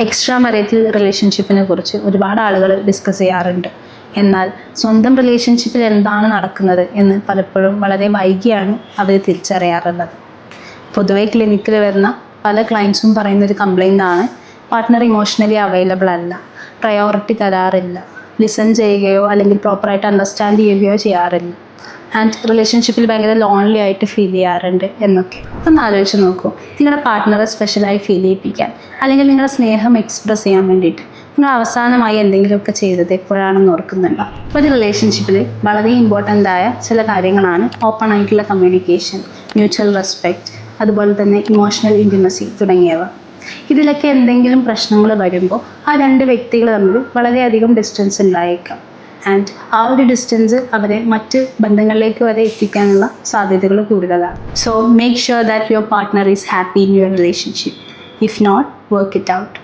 Extra marital റിലേഷൻഷിപ്പിനെ കുറിച്ച് ഒരുപാട് ആളുകൾ ഡിസ്കസ് ചെയ്യാറുണ്ട്. എന്നാൽ സ്വന്തം റിലേഷൻഷിപ്പിൽ എന്താണ് നടക്കുന്നത് എന്ന് പലപ്പോഴും വളരെ വൈകിയാണ് അവർ തിരിച്ചറിയാറുള്ളത്. പൊതുവെ ക്ലിനിക്കിൽ വരുന്ന പല ക്ലയൻസും പറയുന്നൊരു കംപ്ലൈൻ്റ് ആണ്, പാർട്ട്ണർ ഇമോഷണലി അവൈലബിൾ അല്ല, പ്രയോറിറ്റി തരാറില്ല, ലിസൺ ചെയ്യുകയോ അല്ലെങ്കിൽ പ്രോപ്പറായിട്ട് അണ്ടർസ്റ്റാൻഡ് ചെയ്യുകയോ ചെയ്യാറില്ല, ആൻഡ് റിലേഷൻഷിപ്പിൽ ഭയങ്കര ലോൺലി ആയിട്ട് ഫീൽ ചെയ്യാറുണ്ട് എന്നൊക്കെ. ഒന്ന് ആലോചിച്ച് നോക്കൂ, നിങ്ങളുടെ പാർട്ട്ണറെ സ്പെഷ്യലായി ഫീൽ ചെയ്യിപ്പിക്കാൻ അല്ലെങ്കിൽ നിങ്ങളുടെ സ്നേഹം എക്സ്പ്രസ് ചെയ്യാൻ വേണ്ടിയിട്ട് നിങ്ങൾ അവസാനമായി എന്തെങ്കിലുമൊക്കെ ചെയ്തത് എപ്പോഴാണെന്ന് ഓർക്കുന്നുണ്ടോ? ഒരു റിലേഷൻഷിപ്പിൽ വളരെ ഇമ്പോർട്ടൻ്റ് ആയ ചില കാര്യങ്ങളാണ് ഓപ്പൺ ആയിട്ടുള്ള കമ്മ്യൂണിക്കേഷൻ, മ്യൂച്വൽ റെസ്പെക്റ്റ്, അതുപോലെ തന്നെ ഇമോഷണൽ ഇൻറ്റിമസി തുടങ്ങിയവ. ഇതിലൊക്കെ എന്തെങ്കിലും പ്രശ്നങ്ങൾ വരുമ്പോൾ ആ രണ്ട് വ്യക്തികൾ തമ്മിൽ വളരെയധികം ഡിസ്റ്റൻസ് ഉണ്ടായേക്കാം. ആൻഡ് ആ ഒരു ഡിസ്റ്റൻസ് അവരെ മറ്റ് ബന്ധങ്ങളിലേക്ക് വരെ എത്തിക്കാനുള്ള സാധ്യതകൾ കൂടുതലാണ്. So make sure that your partner is happy in your relationship. If not, work it out.